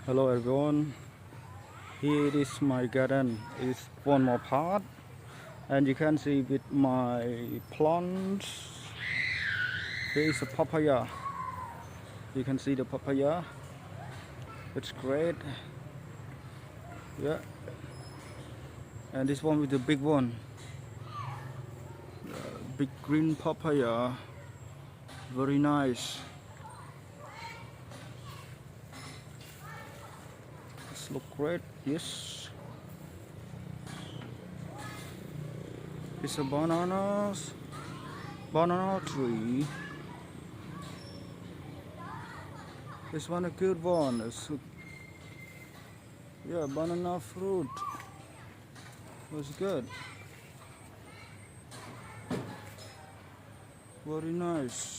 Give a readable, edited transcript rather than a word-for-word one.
Hello everyone, here is my garden. It's one more part, and you can see with my plants. Here is a papaya. You can see the papaya. It's great. Yeah, and this one with the big one, big green papaya. Very nice. This look great. Yes. It's a banana tree. This one a good one. Yeah, banana fruit was good. Very nice.